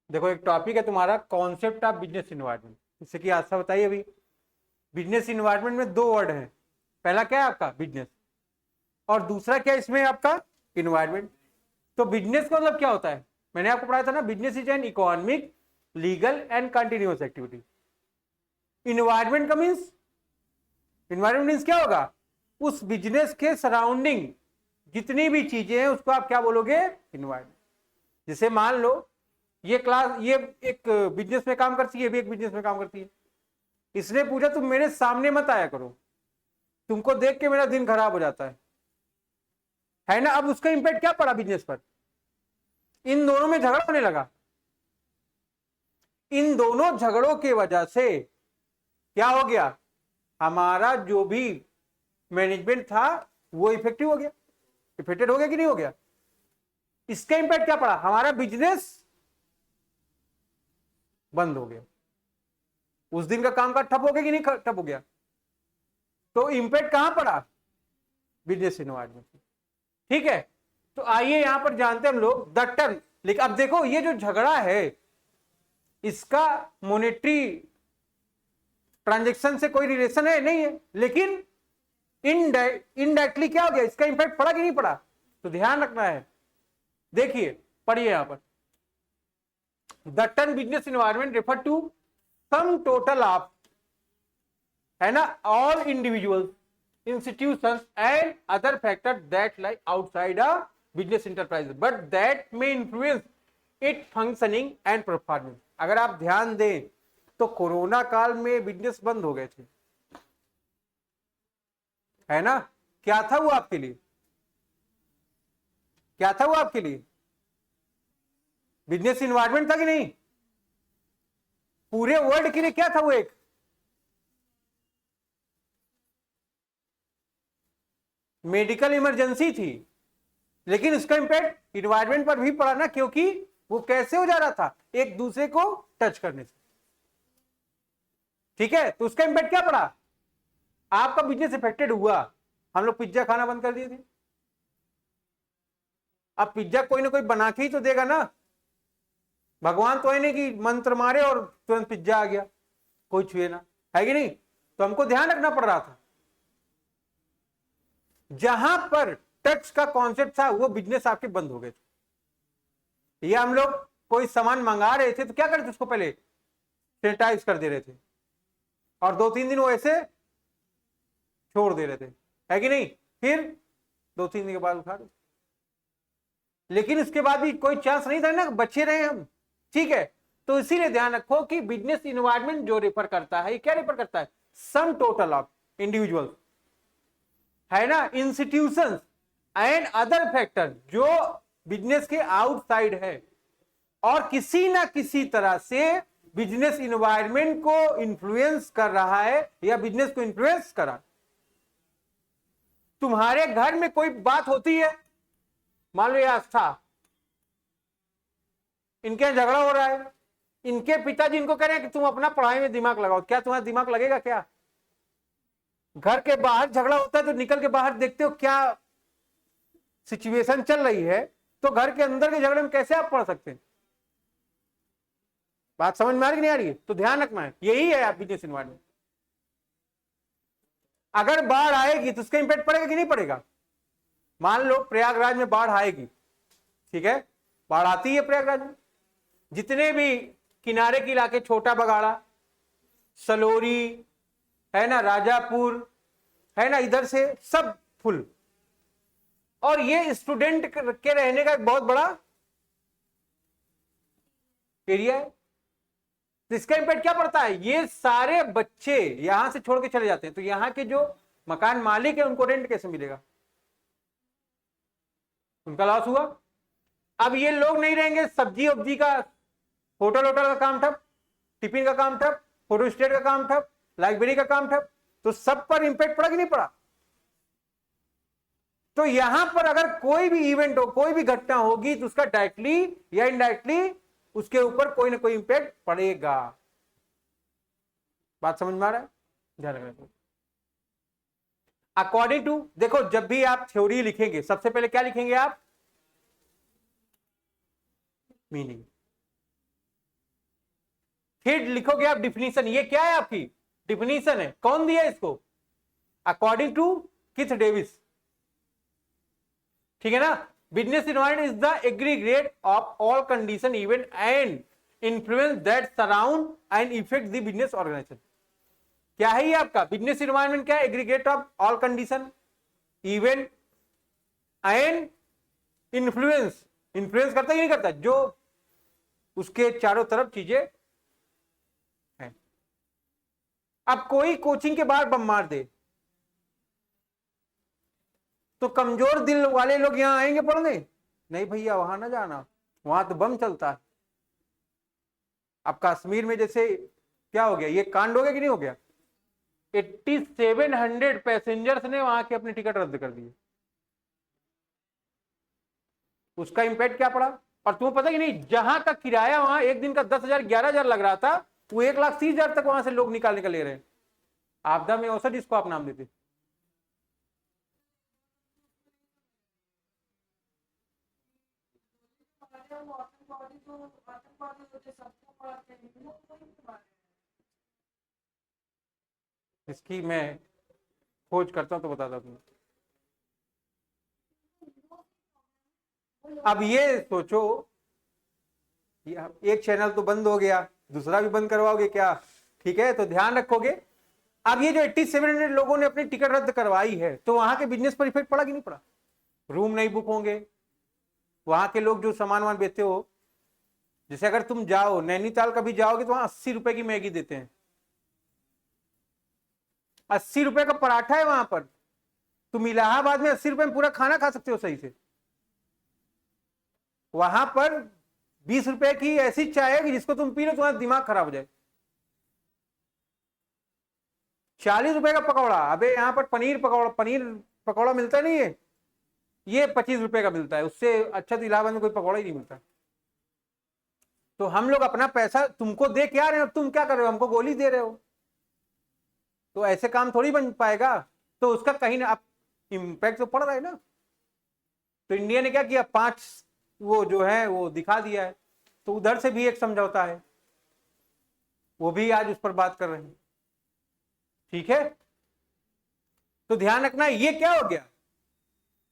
देखो एक टॉपिक है तुम्हारा कॉन्सेप्ट ऑफ बिजनेस इन्वायरमेंट। जैसे कि आशा बताइए अभी बिजनेस इन्वायरमेंट में दो वर्ड है। पहला क्या है आपका बिजनेस और दूसरा क्या है इसमें आपका इन्वायरमेंट। तो बिजनेस का मतलब क्या होता है? मैंने आपको पढ़ाया था ना, business is an economic legal and continuous activity. Environment का मीन्स, इन्वायरमेंट मीन्स क्या होगा? उस बिजनेस के सराउंडिंग जितनी भी चीजें हैं उसको आप क्या बोलोगे? इन्वायरमेंट। जैसे मान लो ये क्लास, ये एक बिजनेस में काम करती है, ये भी एक बिजनेस में काम करती है। इसने पूछा तुम मेरे सामने मत आया करो, तुमको देख के मेरा दिन खराब हो जाता है ना। अब उसका इंपैक्ट क्या पड़ा बिजनेस पर? इन दोनों में झगड़ा होने लगा। इन दोनों झगड़ों की वजह से क्या हो गया? हमारा जो भी मैनेजमेंट था वो इफेक्टिव हो गया, इफेक्टेड हो गया कि नहीं हो गया? इसका इंपैक्ट क्या पड़ा? हमारा बिजनेस बंद हो गया। उस दिन का काम का ठप हो गया कि नहीं ठप हो गया? तो इंपैक्ट कहां पड़ा? Business environment. ठीक है, तो आइए यहां पर जानते हैं हम लोग द टर्म। लेकिन अब देखो ये जो झगड़ा है इसका मॉनेटरी ट्रांजैक्शन से कोई रिलेशन है नहीं है, लेकिन इनडायरेक्टली क्या हो गया? इसका इंपैक्ट पड़ा कि नहीं पड़ा? तो ध्यान रखना है। देखिए पढ़िए यहां पर, the term business environment refer to sum total of, है ना, all individuals, institutions and other factors that lie outside a business enterprise but that may influence its functioning and performance। अगर आप ध्यान दें तो कोरोना काल में बिजनेस बंद हो गए थे, है ना। क्या था वो आपके लिए? क्या था वो आपके लिए? बिजनेस इन्वायरमेंट था कि नहीं? पूरे वर्ल्ड के लिए क्या था वो? एक मेडिकल इमरजेंसी थी, लेकिन उसका इंपैक्ट इन्वायरमेंट पर भी पड़ा ना, क्योंकि वो कैसे हो जा रहा था? एक दूसरे को टच करने से। ठीक है, तो उसका इंपैक्ट क्या पड़ा? आपका बिजनेस इफेक्टेड हुआ। हम लोग पिज्जा खाना बंद कर दिए थे। अब पिज्जा कोई ना कोई बना के ही तो देगा ना। भगवान तो है नहीं कि मंत्र मारे और तुरंत पिज्जा आ गया, कोई छुए ना, है कि नहीं। तो हमको ध्यान रखना पड़ रहा था। जहां पर टच का कॉन्सेप्ट था वो बिजनेस आपके बंद हो गए थे। ये हम लोग कोई सामान मंगा रहे थे तो क्या करते थे? उसको पहले सैनिटाइज कर दे रहे थे और 2-3 दिन वो ऐसे छोड़ दे रहे थे, है कि नहीं। फिर 2-3 दिन के बाद उठा दो, लेकिन उसके बाद भी कोई चांस नहीं था ना, बचे रहे हम। ठीक है, तो इसीलिए ध्यान रखो कि बिजनेस इन्वायरमेंट जो रेफर करता है, ये क्या रेफर करता है? सम टोटल ऑफ इंडिविजुअल, है ना, इंस्टीट्यूशंस एंड अदर फैक्टर जो बिजनेस के आउटसाइड है और किसी ना किसी तरह से बिजनेस इन्वायरमेंट को इंफ्लुएंस कर रहा है या बिजनेस को इंफ्लुएंस करा। तुम्हारे घर में कोई बात होती है, मान लो ये आस्था, इनके यहां झगड़ा हो रहा है, इनके पिताजी इनको कह रहे हैं कि तुम अपना पढ़ाई में दिमाग लगाओ। क्या तुम्हारा दिमाग लगेगा क्या? घर के बाहर झगड़ा होता है तो निकल के बाहर देखते हो क्या सिचुएशन चल रही है, तो घर के अंदर के झगड़े में कैसे आप पढ़ सकते हैं? बात समझ में आ रही कि नहीं आ रही है? तो ध्यान रखना है, यही है आप बिजनेस इन्वायरमेंट। अगर बाढ़ आएगी तो उसका इंपैक्ट पड़ेगा कि नहीं पड़ेगा? मान लो प्रयागराज में बाढ़ आएगी, ठीक है, बाढ़ आती है प्रयागराज में, जितने भी किनारे के इलाके, छोटा बगाड़ा, सलोरी, है ना, राजापुर, है ना, इधर से सब फुल, और ये स्टूडेंट के रहने का एक बहुत बड़ा एरिया है। तो इसका इंपैक्ट क्या पड़ता है? ये सारे बच्चे यहां से छोड़ के चले जाते हैं, तो यहां के जो मकान मालिक है उनको रेंट कैसे मिलेगा? उनका लॉस हुआ। अब ये लोग नहीं रहेंगे, सब्जी वब्जी का, होटल वोटल का काम ठप, टिफिन का काम ठप, फोटो स्टेट का काम ठप, लाइब्रेरी का काम ठप, तो सब पर इंपैक्ट पड़ा कि नहीं पड़ा? तो यहां पर अगर कोई भी इवेंट हो, कोई भी घटना होगी तो उसका डायरेक्टली या इनडायरेक्टली उसके ऊपर कोई ना कोई इंपैक्ट पड़ेगा। बात समझ में आ रहा है? ध्यान रखना। अकॉर्डिंग टू, देखो जब भी आप थ्योरी लिखेंगे सबसे पहले क्या लिखेंगे आप? मीनिंग। फिर लिखोगे आप डिफिनीशन, ये क्या है आपकी डिफिनीशन है, कौन दिया इसको, अकॉर्डिंग टू किथ डेविस, ठीक है ना। Business environment is the aggregate of all condition event and influence that surround and effect the business organisation. क्या है ये आपका बिजनेस इन्वायरमेंट, क्या है, aggregate of all condition event and influence, influence करता है कि नहीं करता, जो उसके चारों तरफ चीजें हैं। अब कोई कोचिंग के बाद बम मार दे तो कमजोर दिल वाले लोग यहां आएंगे पढ़ने, नहीं भैया वहां ना जाना, वहां तो बम चलता है। अब कश्मीर में जैसे क्या हो गया, ये कांड हो गया कि नहीं हो गया, 8700 पैसेंजर्स ने वहां के अपने टिकट रद्द कर दिए, उसका इंपैक्ट क्या पड़ा। और तुम्हें पता ही नहीं, जहां का किराया वहां एक दिन का 10,000 11,000 लग रहा था, वो 1,30,000 तक वहां से लोग निकालने का ले रहे हैं। आपदा में औसत इसको आप नाम देते। इसकी मैं खोज करता हूं तो बताता तुम्हें। अब ये सोचो, एक चैनल तो बंद हो गया, दूसरा भी बंद करवाओगे क्या, ठीक है, तो ध्यान रखोगे। अब ये जो 8700 लोगों ने अपनी टिकट रद्द करवाई है, तो वहां के बिजनेस पर इफेक्ट पड़ा कि नहीं पड़ा, रूम नहीं बुक होंगे, वहां के लोग जो सामान वामान बेचते हो, जैसे अगर तुम जाओ नैनीताल कभी जाओगे तो वहां 80 रुपए की मैगी देते हैं, 80 रुपए का पराठा है वहां पर, तुम इलाहाबाद में 80 रुपए में पूरा खाना खा सकते हो सही से। वहां पर 20 रुपए की ऐसी चाय है कि जिसको तुम पी लो तुम्हारा दिमाग खराब हो जाए। 40 रुपए का पकौड़ा, अबे यहाँ पर पनीर पकौड़ा मिलता नहीं है, ये 25 रुपए का मिलता है, उससे अच्छा तो इलाहाबाद में कोई पकौड़ा ही नहीं मिलता। तो हम लोग अपना पैसा तुमको दे क्या रहे हो, तुम क्या कर रहे हो, हमको गोली दे रहे हो, तो ऐसे काम थोड़ी बन पाएगा। तो उसका कहीं ना इम्पैक्ट तो पड़ रहा है ना। तो इंडिया ने क्या किया, 5 वो जो है वो दिखा दिया है, तो उधर से भी एक समझौता है, वो भी आज उस पर बात कर रहे हैं, ठीक है। तो ध्यान रखना ये क्या हो गया,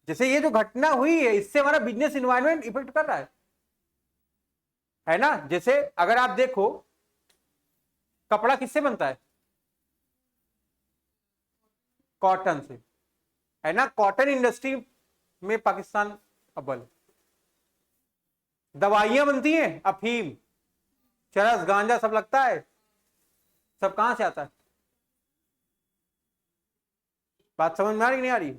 जैसे ये जो घटना हुई है इससे हमारा बिजनेस इन्वायरमेंट इफेक्ट कर रहा है ना। जैसे अगर आप देखो कपड़ा किससे बनता है, कॉटन से, है ना। कॉटन इंडस्ट्री में पाकिस्तान अव्वल। दवाइयां बनती हैं, अफीम, चरस, गांजा सब लगता है, सब कहां से आता है, बात समझ में आ रही नहीं आ रही,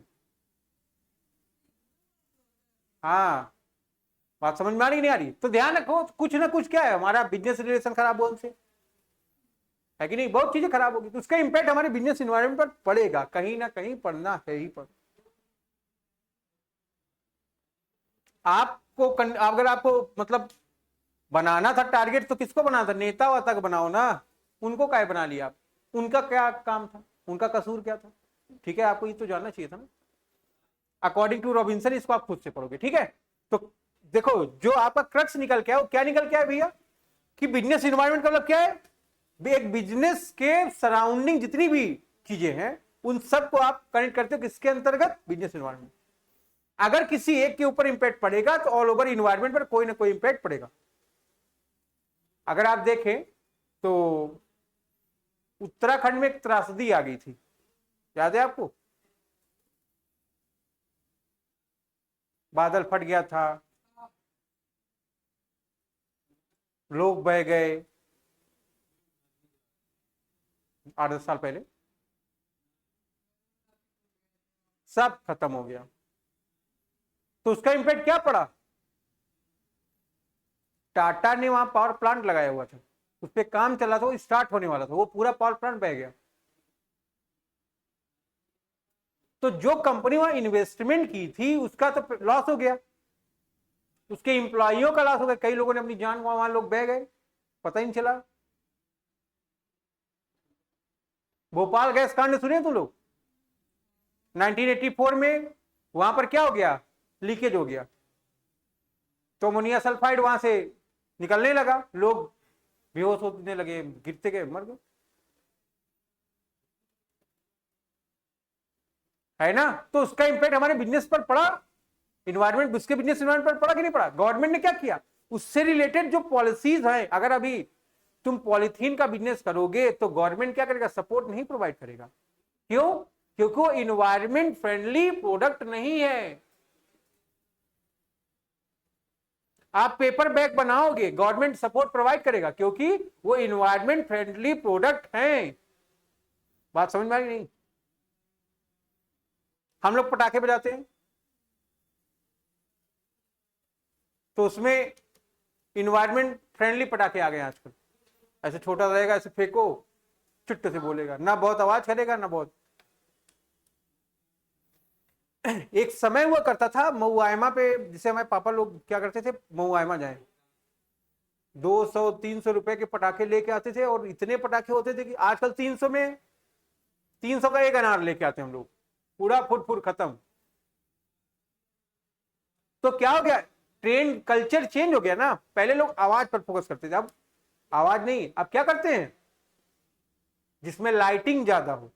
हाँ बात समझ में आ रही नहीं आ रही। तो ध्यान रखो कुछ ना कुछ क्या है, हमारा बिजनेस रिलेशन खराब हो उनसे, है कि नहीं, बहुत चीजें खराब होगी, तो उसका इंपैक्ट हमारे बिजनेस इन्वायरमेंट पर पड़ेगा, कहीं ना कहीं पड़ना है ही पड़। आपको अगर आपको मतलब बनाना था टारगेट, तो किसको बनाना था, नेता वाता को बनाओ ना, उनको काय बना लिया आप, उनका क्या काम था, उनका कसूर क्या था, ठीक है, आपको ये तो जानना चाहिए था ना। अकॉर्डिंग टू रॉबिन्सन, इसको आप खुद से पढ़ोगे, ठीक है। तो देखो जो आपका क्रक्स निकल के आया वो क्या निकल के आया भैया, कि बिजनेस इन्वायरमेंट का मतलब क्या है, एक बिजनेस के सराउंडिंग जितनी भी चीजें हैं उन सबको आप कनेक्ट करते हो किसके अंतर्गत, बिजनेस इन्वायरमेंट। अगर किसी एक के ऊपर इंपैक्ट पड़ेगा तो ऑल ओवर इन्वायरमेंट पर कोई ना कोई इंपैक्ट पड़ेगा। अगर आप देखें तो उत्तराखंड में एक त्रासदी आ गई थी, याद है आपको, बादल फट गया था, लोग बह गए 8-10 साल पहले, सब खत्म हो गया। तो उसका इंपैक्ट क्या पड़ा, टाटा ने वहां पावर प्लांट लगाया हुआ था, उस पर काम चला था, वो स्टार्ट होने वाला था, वो पूरा पावर प्लांट बह गया। तो जो कंपनी वहां इन्वेस्टमेंट की थी उसका तो लॉस हो गया, उसके एम्प्लॉइयों का लॉस हो गया, कई लोगों ने अपनी जान, वहां लोग बह गए, पता ही नहीं चला। भोपाल गैस कांड सुने तुम लोग, 1984 में वहां पर क्या हो गया, लीकेज हो गया, तो अमोनिया सल्फाइड वहां से निकलने लगा, लोग बेहोश होने लगे, गिरते गए, मर गए, है ना। तो उसका इंपैक्ट हमारे बिजनेस पर पड़ा, इन्वायरमेंट, उसके बिजनेस इन्वायरमेंट पर पड़ा कि नहीं पड़ा। गवर्नमेंट ने क्या किया, उससे रिलेटेड जो पॉलिसीज है, अगर अभी तुम पॉलिथीन का बिजनेस करोगे तो गवर्नमेंट क्या करेगा, सपोर्ट नहीं प्रोवाइड करेगा। क्यों, क्योंकि वो इन्वायरमेंट फ्रेंडली प्रोडक्ट नहीं है। आप पेपर बैग बनाओगे, गवर्नमेंट सपोर्ट प्रोवाइड करेगा, क्योंकि वो इन्वायरमेंट फ्रेंडली प्रोडक्ट हैं। बात समझ में आई नहीं। हम लोग पटाखे बजाते हैं तो उसमें इन्वायरमेंट फ्रेंडली पटाखे आ गए आजकल। ऐसे छोटा रहेगा, ऐसे फेंको, चुट्ट से बोलेगा, ना बहुत आवाज करेगा ना बहुत। एक समय हुआ करता था मऊआयमा पे, जिसे हमारे पापा लोग क्या करते थे, मऊआयमा जाए 200-300 रुपए के पटाखे लेके आते थे, और इतने पटाखे होते थे कि आजकल 300 में 300 का एक अनार लेके आते हम लोग, पूरा फुट फुट खत्म। तो क्या हो गया, ट्रेंड कल्चर चेंज हो गया ना। पहले लोग आवाज पर फोकस करते थे, अब आवाज नहीं, अब क्या करते हैं, जिसमें लाइटिंग ज्यादा हो,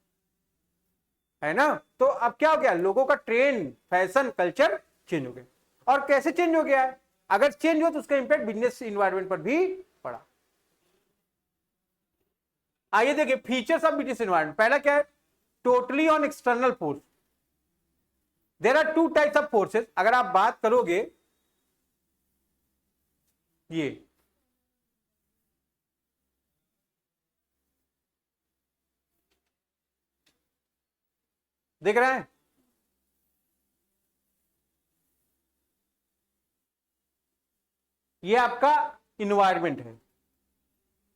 है ना। तो अब क्या हो गया, लोगों का ट्रेंड, फैशन, कल्चर चेंज हो गया। और कैसे चेंज हो गया है, अगर चेंज हो तो उसका इंपैक्ट बिजनेस इन्वायरमेंट पर भी पड़ा। आइए देखिए फीचर्स ऑफ बिजनेस इन्वायरमेंट। पहला क्या है, totally on external force. There are two types of forces. अगर आप बात करोगे, ये देख रहे हैं, ये आपका इन्वायरमेंट है।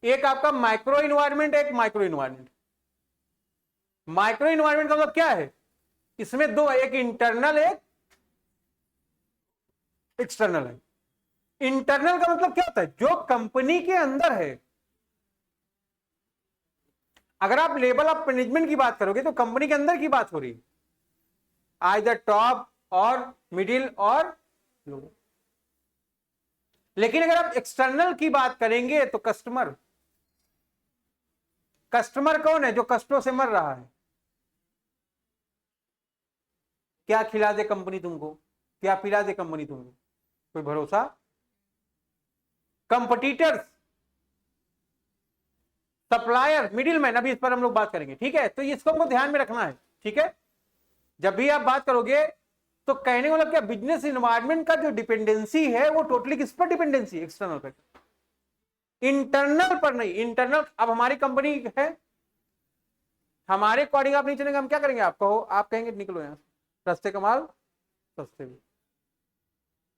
एक आपका माइक्रो इन्वायरमेंट, एक माइक्रो इन्वायरमेंट। माइक्रो इन्वायरमेंट का मतलब क्या है, इसमें दो, एक इंटरनल, एक एक्सटर्नल है। इंटरनल का मतलब क्या होता है, जो कंपनी के अंदर है। अगर आप लेवल ऑफ मैनेजमेंट की बात करोगे तो कंपनी के अंदर की बात हो रही है, आइदर टॉप और मिडिल और लो। लेकिन अगर आप एक्सटर्नल की बात करेंगे तो कस्टमर, कस्टमर कौन है, जो कष्टों से मर रहा है। क्या खिला दे कंपनी तुमको, क्या पिला दे कंपनी तुमको, कोई भरोसा। कंपटीटर्स, सप्लायर, मिडिल मैन, अभी इस पर हम लोग बात करेंगे, ठीक है। तो इसको हमको ध्यान में रखना है, ठीक है। जब भी आप बात करोगे तो कहने का मतलब क्या, बिजनेस इन्वायरमेंट का जो डिपेंडेंसी है वो टोटली किस पर डिपेंडेंसी, एक्सटर्नल पर, इंटरनल पर नहीं। इंटरनल, अब हमारी कंपनी है, हमारे अकॉर्डिंग आप नहीं चलेंगे, हम क्या करेंगे, आप कहो, आप कहेंगे निकलो यहां, सस्ते कमाल सस्ते भी,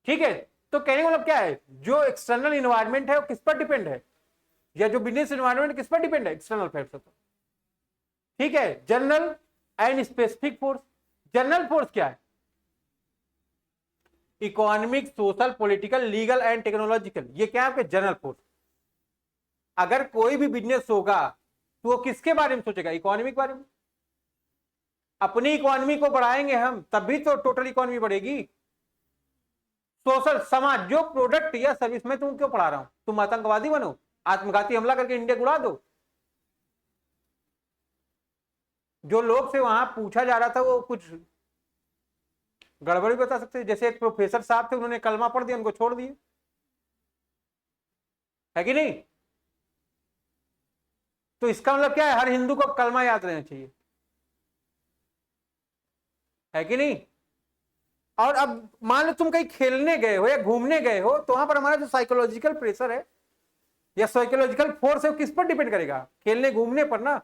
ठीक है। तो कहने का मतलब क्या है, जो एक्सटर्नल इन्वायरमेंट है वो किस पर डिपेंड है, या जो बिजनेस इन्वायरमेंट किस पर डिपेंड है, एक्सटर्नल फैक्टर पर, ठीक है। General and specific force. General force क्या है, economic, social, political, legal and technological, ये क्या है आपके जनरल फोर्स। अगर कोई भी बिजनेस होगा तो वो किसके बारे में सोचेगा, इकोनॉमी के बारे में। अपनी इकोनॉमी को बढ़ाएंगे हम तभी तो टोटल इकोनॉमी बढ़ेगी। सोशल, समाज, जो प्रोडक्ट या सर्विस, में तुम क्यों पढ़ा रहा हूं, तुम आतंकवादी बनो, आत्मघाती हमला करके इंडिया को उड़ा दो। जो लोग से वहां पूछा जा रहा था वो कुछ गड़बड़ी बता सकते, जैसे एक प्रोफेसर साहब थे, उन्होंने कलमा पढ़ दिया, उनको छोड़ दिए, है कि नहीं। तो इसका मतलब क्या है, हर हिंदू को कलमा याद रहना चाहिए, है कि नहीं। और अब मान लो तुम कहीं खेलने गए हो या घूमने गए हो, तो वहां पर हमारा जो साइकोलॉजिकल प्रेशर है या साइकोलॉजिकल फोर्स है वो किस पर डिपेंड करेगा, खेलने घूमने पर ना।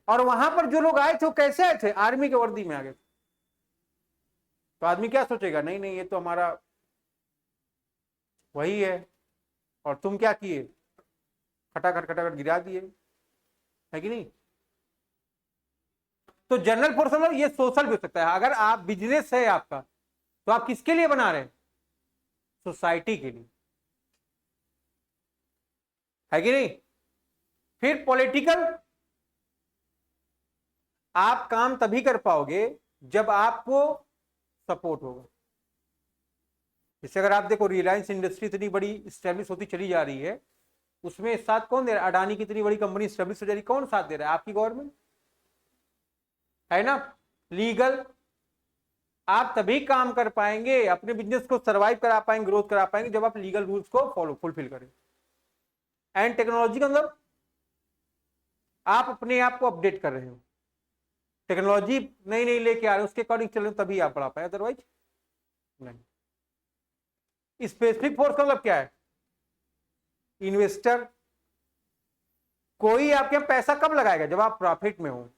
और वहां पर जो लोग आए थे वो कैसे आए थे, आर्मी के वर्दी में आ गए, तो आदमी क्या सोचेगा, नहीं नहीं ये तो हमारा वही है, और तुम क्या किए, खटाखट खटाखट गिरा दिए, है कि नहीं। तो जनरल फोर्स मतलब ये सोशल भी हो सकता है। अगर आप बिजनेस है आपका तो आप किसके लिए बना रहे हैं, सोसाइटी के लिए, है कि नहीं। फिर पॉलिटिकल, आप काम तभी कर पाओगे जब आपको सपोर्ट होगा। जैसे अगर आप देखो रिलायंस इंडस्ट्री इतनी बड़ी स्टैब्लिश होती चली जा रही है, उसमें साथ कौन दे रहा है? अडानी की इतनी बड़ी कंपनी स्टैब्लिश हो जा रही, कौन साथ दे रहा है? आपकी गवर्नमेंट है ना। लीगल आप तभी काम कर पाएंगे, अपने बिजनेस को सरवाइव करा पाएंगे, ग्रोथ करा पाएंगे, जब आप लीगल रूल्स को फॉलो फुलफिल करें। एंड टेक्नोलॉजी का मतलब आप अपने आप को अपडेट कर रहे हो, टेक्नोलॉजी नई नई लेके आ रहे हो, उसके अकॉर्डिंग चल रहे हो, तभी आप बढ़ा पाए, अदरवाइज नहीं। स्पेसिफिक फोर्स का मतलब क्या है? इन्वेस्टर। कोई आपके यहाँ पैसा कब लगाएगा? जब आप प्रॉफिट में हो,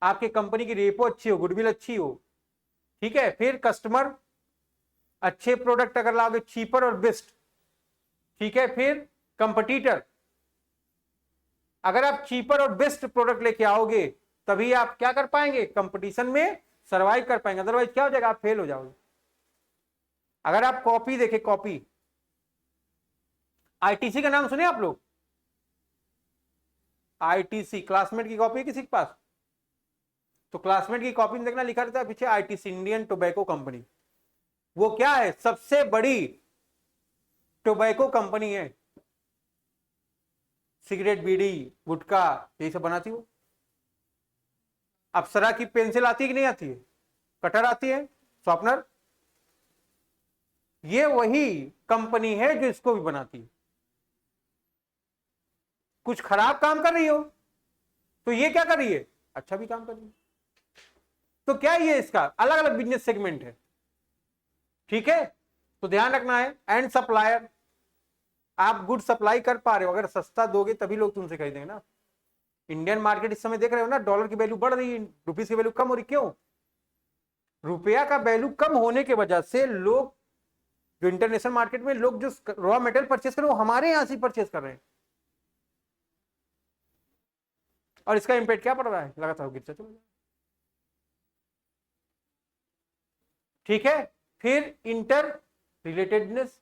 आपकी कंपनी की रेपो अच्छी हो, गुडविल अच्छी हो, ठीक है। फिर कस्टमर अच्छे प्रोडक्ट अगर लाओगे, चीपर और बेस्ट, ठीक है। फिर कंपटीटर, अगर आप चीपर और बेस्ट प्रोडक्ट लेके आओगे, तभी आप क्या कर पाएंगे? कंपटीशन में सरवाइव कर पाएंगे, अदरवाइज क्या हो जाएगा? आप फेल हो जाओगे। अगर आप कॉपी देखें, कॉपी, आईटीसी का नाम सुने आप लोग? आईटीसी क्लासमेट की कॉपी है किसी के पास? तो क्लासमेट की कॉपी में देखना, लिखा रहता है पीछे आईटीसी, इंडियन टोबैको कंपनी। वो क्या है? सबसे बड़ी टोबैको कंपनी है, सिगरेट, बीड़ी, गुटखा, यही सब बनाती हो। अप्सरा की पेंसिल आती है कि नहीं आती है? कटर आती है, शॉर्पनर, ये वही कंपनी है जो इसको भी बनाती है। कुछ खराब काम कर रही हो तो ये क्या कर रही है? अच्छा भी काम कर रही है। तो क्या ये इसका अलग अलग बिजनेस सेगमेंट है, ठीक है। तो ध्यान रखना है। एंड सप्लायर, आप गुड सप्लाई कर पा रहे हो, अगर सस्ता दोगे तभी लोग तुमसे खरीदेंगे ना। इंडियन मार्केट इस समय देख रहे हो ना, डॉलर की वैल्यू बढ़ रही है, रुपीस की वैल्यू कम हो रही, क्यों? रुपया का वैल्यू कम होने की वजह से लोग, जो इंटरनेशनल मार्केट में लोग जो रॉ मटेरियल परचेस कर रहे हैं, वो हमारे यहां से परचेस कर रहे हैं, और इसका इंपैक्ट क्या पड़ रहा है? लगातार गिरता चला, ठीक है। फिर interrelatedness,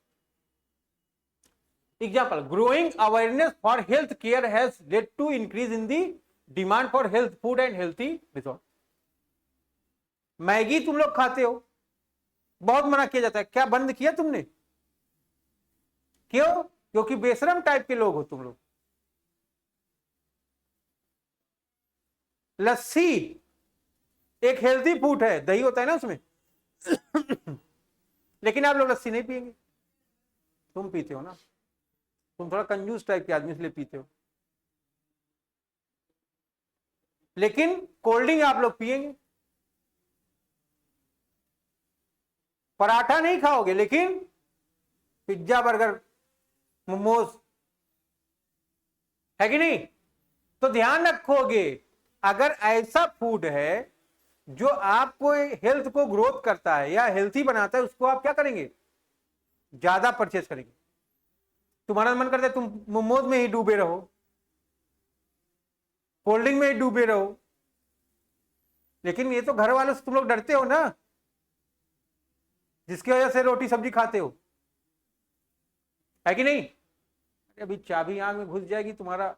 example, growing awareness for health care has led to increase in the demand for health food and healthy resource. Maggi तुम लोग खाते हो, बहुत मना किया जाता है, क्या बंद किया तुमने? क्यों? क्योंकि बेशरम टाइप के लोग हो तुम लोग। लस्सी एक हेल्थी फूड है, दही होता है ना उसमें लेकिन आप लोग लस्सी नहीं पिएंगे। तुम पीते हो ना, तुम थोड़ा कंजूस टाइप के आदमी, इसलिए पीते हो। लेकिन कोल्ड ड्रिंक आप लोग पिएंगे। पराठा नहीं खाओगे, लेकिन पिज्जा, बर्गर, मोमोज, है कि नहीं? तो ध्यान रखोगे, अगर ऐसा फूड है जो आपको हेल्थ को ग्रोथ करता है या हेल्थी बनाता है, उसको आप क्या करेंगे? ज्यादा परचेस करेंगे। तुम्हारा मन करता है तुम मोमोज में ही डूबे रहो, कोल्ड ड्रिंक में ही डूबे रहो, लेकिन ये तो घर वालों से तुम लोग डरते हो ना, जिसकी वजह से रोटी सब्जी खाते हो, है कि नहीं? अभी चाबी आंख में घुस जाएगी तुम्हारा,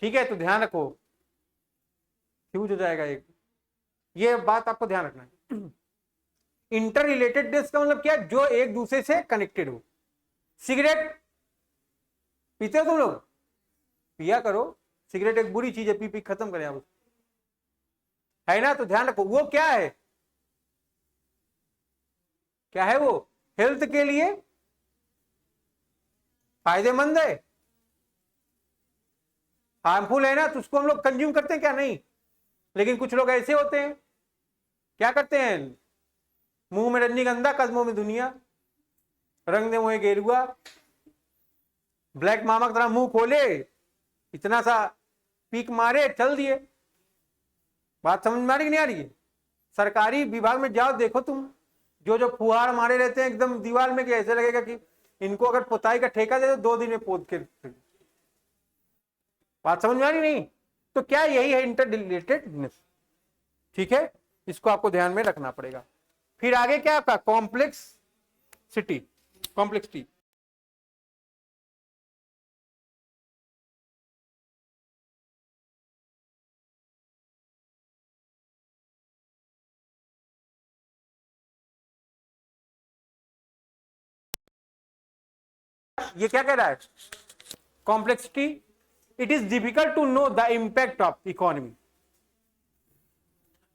ठीक है। तो ध्यान रखो, फ्यूज हो जाएगा एक, ये बात आपको ध्यान रखना है। इंटर रिलेटेडनेस का मतलब क्या? जो एक दूसरे से कनेक्टेड हो। सिगरेट पीते हो तुम लोग? पिया करो, सिगरेट एक बुरी चीज है, पी पी खत्म करें आप उसको, है ना। तो ध्यान रखो, वो क्या है? क्या है वो? हेल्थ के लिए फायदेमंद है, हार्मफुल है ना, तो उसको हम लोग कंज्यूम करते हैं क्या? नहीं। लेकिन कुछ लोग ऐसे होते हैं, क्या करते हैं? मुंह में रजनीगंधा, कदमों में दुनिया, रंग दे मुहे गेरुआ, ब्लैक मामा की तरह मुंह खोले, इतना सा पीक मारे, चल दिए। बात समझ में आ रही कि नहीं आ रही है? सरकारी विभाग में जाओ, देखो तुम, जो जो फुहार मारे रहते हैं एकदम दीवार में, कि ऐसे लगेगा कि इनको अगर पुताई का ठेका दे दो, 2 दिन में पोत के। बात समझ में आ रही नहीं? तो क्या यही है इंटर रिलेटेडनेस, ठीक है। इसको आपको ध्यान में रखना पड़ेगा। फिर आगे क्या आपका? Complex city, complexity. ये क्या कह रहा है, complexity, it is difficult to know the impact of economy.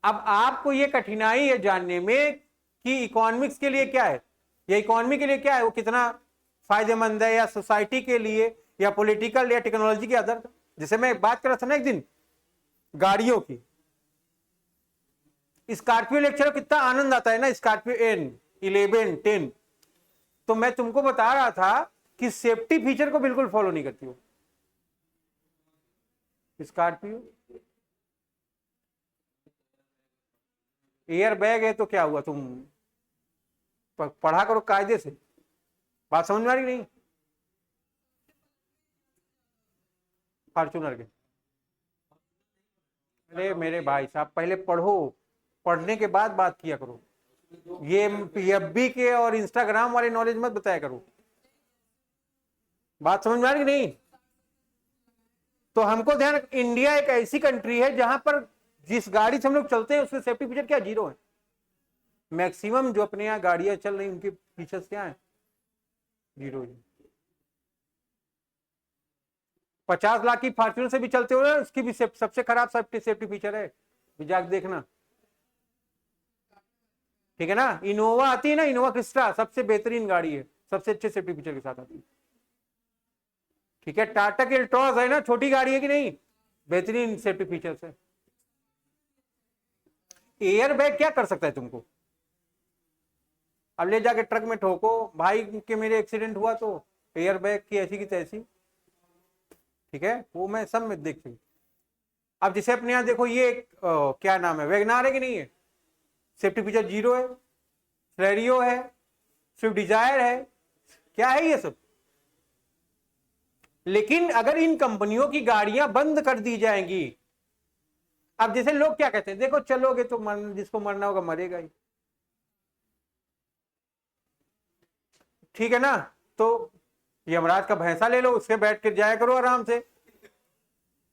अब आपको ये कठिनाई है जानने में कि इकोनॉमिक्स के लिए क्या है या इकोनॉमी के लिए क्या है, वो कितना फायदेमंद है या सोसाइटी के लिए या पॉलिटिकल या टेक्नोलॉजी के आधार। जैसे मैं बात कर रहा था ना एक दिन गाड़ियों की, स्कॉर्पियो लेक्चर कितना आनंद आता है ना, स्कॉर्पियो N 11 10, तो मैं तुमको बता रहा था कि सेफ्टी फीचर को बिल्कुल फॉलो नहीं करती हो स्कॉर्पियो। एयर बैग है तो क्या हुआ, तुम पढ़ा करो कायदे से, बात समझ में आ रही नहीं। फॉर्चूनर के, अरे मेरे भाई साहब पहले पढ़ो, पढ़ने के बाद बात किया करो, ये PFB के और इंस्टाग्राम वाले नॉलेज मत बताया करो, बात समझ में आ रही नहीं। तो हमको ध्यान, इंडिया एक ऐसी कंट्री है जहां पर जिस गाड़ी से हम लोग चलते हैं उसके सेफ्टी फीचर क्या, 0 है। मैक्सिमम जो अपने यहाँ गाड़ियां चल रही उनके फीचर्स क्या है, 0 है। 50 लाख की फॉर्च्यूनर से भी चलते हो ना, उसकी भी सबसे खराब सेफ्टी फीचर है, जाके देखना, ठीक है ना। इनोवा आती है ना, इनोवा क्रिस्टा सबसे बेहतरीन गाड़ी है, सबसे अच्छे सेफ्टी फीचर के साथ आती है, ठीक है। टाटा की एल्ट्रॉस है ना, छोटी गाड़ी है कि नहीं, बेहतरीन सेफ्टी फीचर्स है। एयर बैग क्या कर सकता है तुमको, अब ले जाके ट्रक में ठोको, भाई के मेरे एक्सीडेंट हुआ तो एयर बैग की ऐसी की तैसी, ठीक है, वो मैं सब में देख चुकी। अब जैसे अपने यहाँ देखो ये क्या नाम है, वैगनार है कि नहीं है, सेफ्टी फीचर 0 है। स्लेरियो है, स्विफ्ट डिजायर है, क्या है ये सब। लेकिन अगर इन कंपनियों की गाड़ियां बंद कर दी जाएंगी, अब जैसे लोग क्या कहते हैं, देखो चलोगे तो जिसको मरना होगा मरेगा ही, ठीक है ना। तो यमराज का भैंसा ले लो, उससे बैठ कर जाया करो आराम से,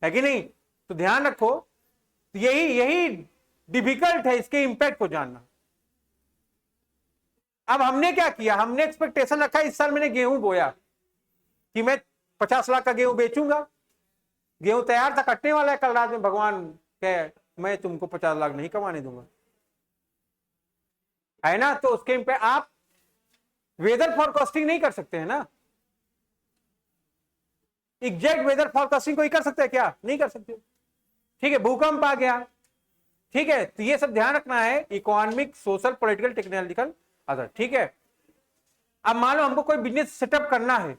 है कि नहीं। तो ध्यान रखो, यही डिफिकल्ट है इसके इंपैक्ट को जानना। अब हमने क्या किया, हमने एक्सपेक्टेशन रखा, इस साल मैंने गेहूं बोया कि मैं 50 लाख का गेहूं बेचूंगा, गेहूं तैयार था, कटने वाला है, कल रात में भगवान कहे मैं तुमको 50 लाख नहीं कमाने दूंगा, है ना। तो उसके इंपैक्ट, आप वेदर फॉरकास्टिंग नहीं कर सकते हैं ना, एग्जैक्ट वेदर फॉरकास्टिंग कोई कर सकता है क्या, नहीं कर सकते, ठीक है। भूकंप आ गया, ठीक है, तो ये सब ध्यान रखना है, economic social political technological other, ठीक है। अब मान लो हमको कोई बिजनेस सेटअप करना है,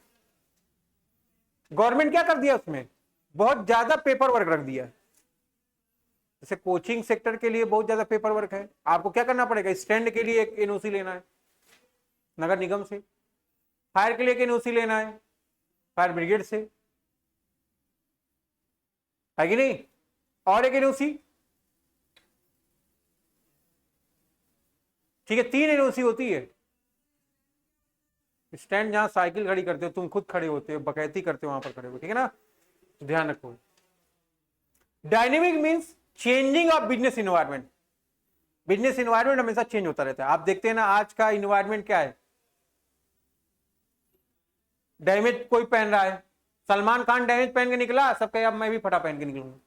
गवर्नमेंट क्या कर दिया, उसमें बहुत ज्यादा पेपर वर्क रख दिया। जैसे कोचिंग सेक्टर के लिए बहुत ज्यादा पेपर वर्क है, आपको क्या करना पड़ेगा, स्टैंड के लिए एक NOC लेना है नगर निगम से, फायर के लिए एक NOC लेना है फायर ब्रिगेड से, है कि नहीं, और एक NOC, ठीक है, 3 NOC होती है। स्टैंड जहां साइकिल खड़ी करते हो, तुम खुद खड़े होते हो, बकैती करते हो वहां पर खड़े हो, ठीक है ना, ध्यान रखो। Dynamic means changing of business environment, business environment हमेशा चेंज होता रहता है। आप देखते हैं ना आज का इन्वायरमेंट क्या है, डैमेज कोई पहन रहा है, सलमान खान डैमेज पहन के निकला, सब कहे अब मैं भी फटा पहन के निकलूंगा।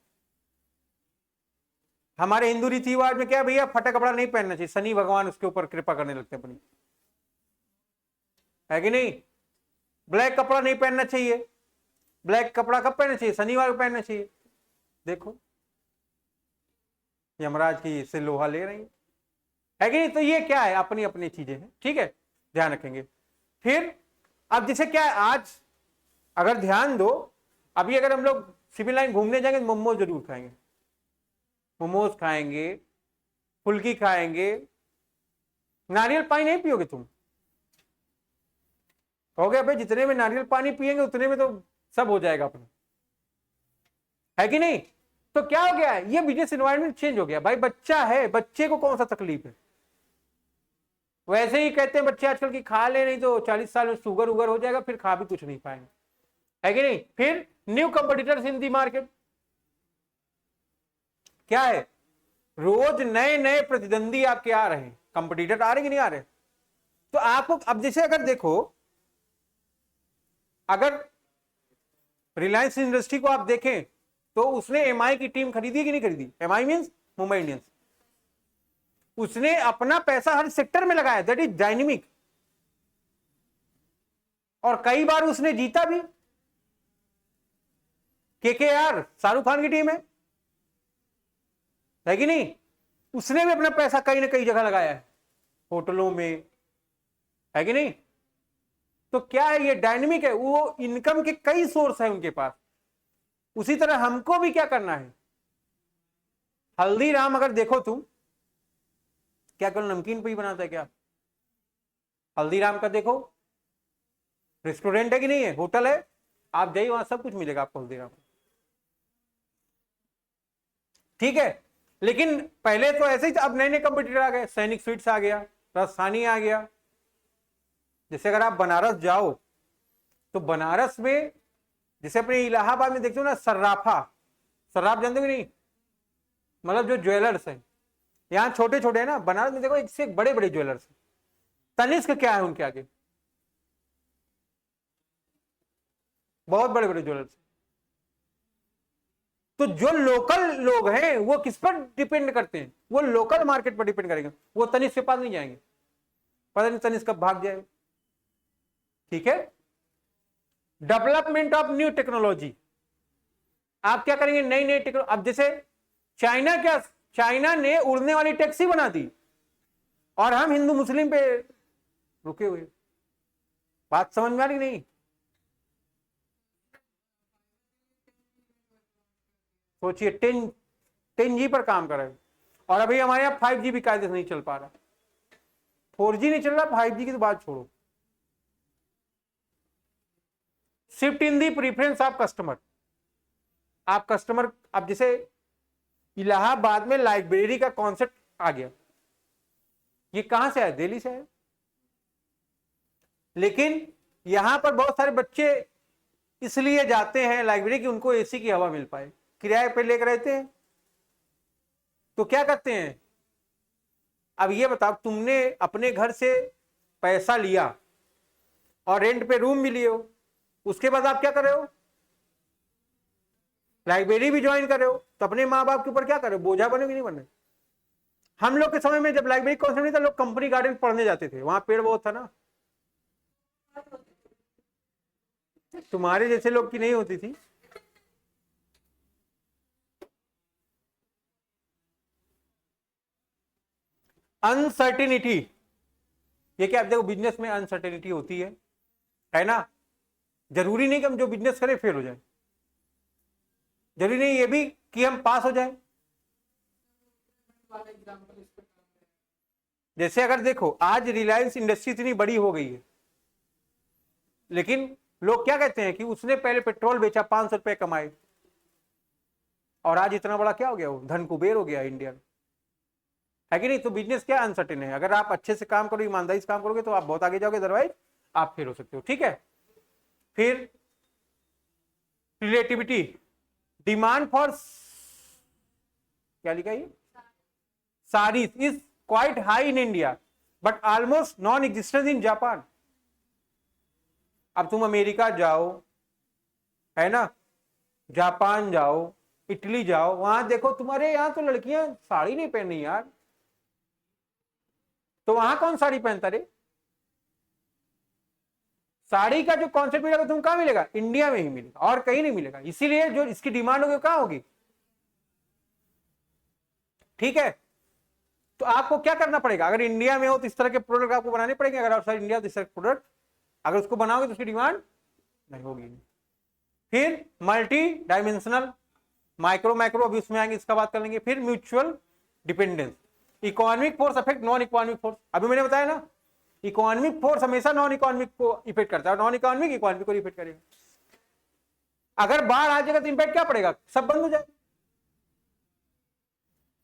हमारे हिंदू रीति रिवाज में क्या भैया, फटा कपड़ा नहीं पहनना चाहिए, शनि भगवान उसके ऊपर कृपा करने लगते हैं अपनी, है कि नहीं। ब्लैक कपड़ा नहीं पहनना चाहिए, ब्लैक कपड़ा कब पहनना चाहिए, शनिवार को पहनना चाहिए। देखो यमराज की से लोहा ले रही है कि नहीं। तो ये क्या है, अपनी अपनी चीजें हैं, ठीक है, ध्यान रखेंगे। फिर अब जैसे क्या है, आज अगर ध्यान दो, अभी अगर हम लोग सिविल लाइन घूमने जाएंगे तो मोमोज जरूर खाएंगे, मोमोज खाएंगे, फुल्की खाएंगे, नारियल पानी नहीं पियोगे तुम, कहोगे भाई जितने में नारियल पानी पिएंगे उतने में तो सब हो जाएगा अपना, है कि नहीं। तो क्या हो गया, ये बिजनेस एनवायरनमेंट चेंज हो गया। भाई बच्चा है, बच्चे को कौन सा तकलीफ है, वैसे ही कहते हैं बच्चे आजकल की खा ले, नहीं तो 40 साल में शुगर उगर हो जाएगा, फिर खा भी कुछ नहीं पाएंगे, है कि नहीं। फिर न्यू कंपटीटर्स इन दी मार्केट, क्या है, रोज नए नए प्रतिद्वंदी आपके आ रहे हैं, कंपटीटर आ रहे कि नहीं आ रहे। तो आपको अब जैसे अगर देखो अगर रिलायंस इंडस्ट्री को आप देखें तो उसने एमआई की टीम खरीदी कि नहीं खरीदी? MI means Mumbai Indians. उसने अपना पैसा हर सेक्टर में लगाया, दैट इज डायनेमिक, और कई बार उसने जीता भी। केकेआर शाहरुख खान की टीम है कि नहीं? उसने भी अपना पैसा कहीं ना कहीं जगह लगाया है, होटलों में, है कि नहीं? तो क्या है, ये डायनेमिक है, वो इनकम के कई सोर्स है उनके पास। उसी तरह हमको भी क्या करना है, हल्दीराम अगर देखो तुम, क्या केवल नमकीन पे ही बनाता है क्या? हल्दीराम का देखो, रेस्टोरेंट है कि नहीं है, होटल है, आप जाइए वहां सब कुछ मिलेगा आपको हल्दीराम। ठीक है, लेकिन पहले तो ऐसे ही, अब नए नए कंपटीटर आ गए, सैनिक स्वीट्स आ गया, राजस्थानी आ गया। जैसे अगर आप बनारस जाओ तो बनारस में, जैसे अपने इलाहाबाद में देखते हो ना सर्राफा, सर्राफ जानते हो कि नहीं? मतलब जो ज्वेलर्स हैं, यहाँ छोटे छोटे है ना, बनारस में देखो एक से एक बड़े बड़े ज्वेलर्स हैं। तनिष्क क्या है उनके आगे, बहुत बड़े बड़े ज्वेलर्स। तो जो लोकल लोग हैं वो किस पर डिपेंड करते हैं? वो लोकल मार्केट पर डिपेंड करेंगे, वो तनिष्क के पास नहीं जाएंगे, पता नहीं तनिष्क कब भाग जाए। ठीक है, डेवलपमेंट ऑफ न्यू टेक्नोलॉजी, आप क्या करेंगे, नई नई टेक्नोलॉजी। अब जैसे चाइना, क्या चाइना ने उड़ने वाली टैक्सी बना दी और हम हिंदू मुस्लिम पे रुके हुए। बात समझ में आ रही नहीं? सोचिए, 10G पर काम कर रहे हैं और अभी हमारे यहाँ 5G भी कायदे से नहीं चल पा रहा, 4G नहीं चल रहा, 5G की तो बात छोड़ो। Shift in the preference of customer, आप कस्टमर, अब जैसे इलाहाबाद में लाइब्रेरी का कॉन्सेप्ट आ गया, ये कहां से आया? दिल्ली से आया। लेकिन यहां पर बहुत सारे बच्चे इसलिए जाते हैं लाइब्रेरी कि उनको एसी की हवा मिल पाए, किराए पे लेकर रहते हैं। तो क्या करते हैं, अब ये बताओ, तुमने अपने घर से पैसा लिया और रेंट पे रूम भी लिए हो, उसके बाद आप क्या कर रहे हो, लाइब्रेरी भी ज्वाइन कर रहे हो, तो अपने माँ बाप के ऊपर क्या कर रहे हो, बोझा बने कि नहीं बने? हम लोग के समय में जब लाइब्रेरी कॉन्सेप्ट नहीं था, लोग कंपनी गार्डन पढ़ने जाते थे, वहां पेड़ बहुत था ना। तुम्हारे जैसे लोग की नहीं होती थी। अनसर्टिनिटी, ये क्या, आप देखो बिजनेस में अनसर्टेनिटी होती है ना? जरूरी नहीं कि हम जो बिजनेस करें फेल हो जाए, जरूरी नहीं ये भी कि हम पास हो जाए। जैसे अगर देखो, आज रिलायंस इंडस्ट्री इतनी बड़ी हो गई है, लेकिन लोग क्या कहते हैं कि उसने पहले पेट्रोल बेचा, 500 रुपए कमाए, और आज इतना बड़ा क्या हो गया, वो धन कुबेर हो गया इंडिया में, है कि नहीं? तो बिजनेस क्या अनसर्टेन है, अगर आप अच्छे से काम करो, ईमानदारी से काम करोगे तो आप बहुत आगे जाओगे, अदरवाइज आप फेल हो सकते हो। ठीक है, फिर रिलेटिविटी, डिमांड फॉर, क्या लिखा है, saris is quite high in India but almost non existence in Japan. अब तुम अमेरिका जाओ, है ना, जापान जाओ, इटली जाओ, वहां देखो तुम्हारे यहाँ तो लड़कियां साड़ी नहीं पहन रही यार, तो वहां कौन साड़ी पहनता रे? साड़ी का जो कॉन्सेप्ट मिलेगा तुम कहां मिलेगा, इंडिया में ही मिलेगा और कहीं नहीं मिलेगा, इसीलिए जो इसकी डिमांड होगी कहां होगी। ठीक है, तो आपको क्या करना पड़ेगा, अगर इंडिया में हो तो इस तरह के प्रोडक्ट आपको बनाने पड़ेंगे, अगर आउटसाइड इंडिया तो इस तरह के प्रोडक्ट अगर उसको बनाओगे तो उसकी डिमांड नहीं होगी। फिर मल्टी डायमेंशनल, माइक्रो माइक्रो अभी उसमें आएंगे, इसका बात कर लेंगे। फिर mutual dependence, economic force affect non economic force, अभी मैंने बताया ना, इकोनॉमिक फोर्स हमेशा नॉन इकोनॉमिक को इफेक्ट करता है, नॉन इकोनॉमिक इकोनॉमिक को इफेक्ट करेगा। अगर बाढ़ आ जाएगा तो इंपैक्ट क्या पड़ेगा, सब बंद हो जाए।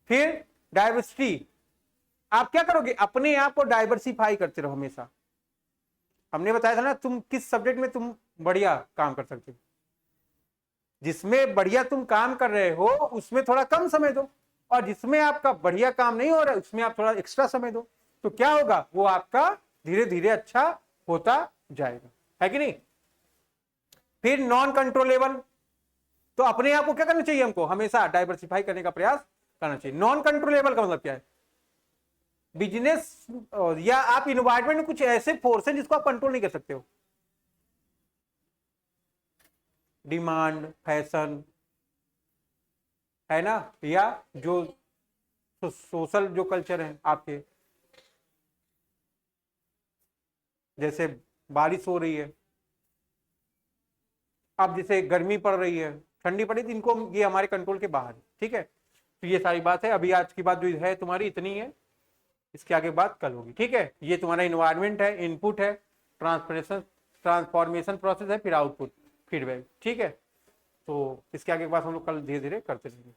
फिर डाइवर्सिटी, आप क्या करोगे, अपने आप को डाइवर्सिफाई करते रहो हमेशा। हमने बताया था ना, तुम किस सब्जेक्ट में तुम बढ़िया काम कर सकते हो, जिसमें बढ़िया तुम काम कर रहे हो उसमें थोड़ा कम समय दो, और जिसमें आपका बढ़िया काम नहीं हो रहा है उसमें आप थोड़ा एक्स्ट्रा समय दो, तो क्या होगा, वो आपका धीरे धीरे अच्छा होता जाएगा, है कि नहीं? फिर नॉन कंट्रोलेबल, तो अपने आप को क्या करना चाहिए, हमको हमेशा डाइवर्सिफाई करने का प्रयास करना चाहिए। नॉन कंट्रोलेबल का मतलब क्या है, बिजनेस या आप इन्वायरमेंट में कुछ ऐसे फोर्स हैं जिसको आप कंट्रोल नहीं कर सकते हो, डिमांड, फैशन, है ना, या जो सोशल जो कल्चर है आपके, जैसे बारिश हो रही है, अब जैसे गर्मी पड़ रही है, ठंडी पड़ी, तो इनको ये हमारे कंट्रोल के बाहर है, ठीक है। तो ये सारी बात है, अभी आज की बात जो है तुम्हारी इतनी है, इसके आगे बात कल होगी, ठीक है। ये तुम्हारा इन्वायरमेंट है, इनपुट है, ट्रांसफॉर्मेशन प्रोसेस है, फिर आउटपुट, फीडबैक, ठीक है। तो इसके आगे की बात हम लोग कल धीरे धीरे करते रहेंगे।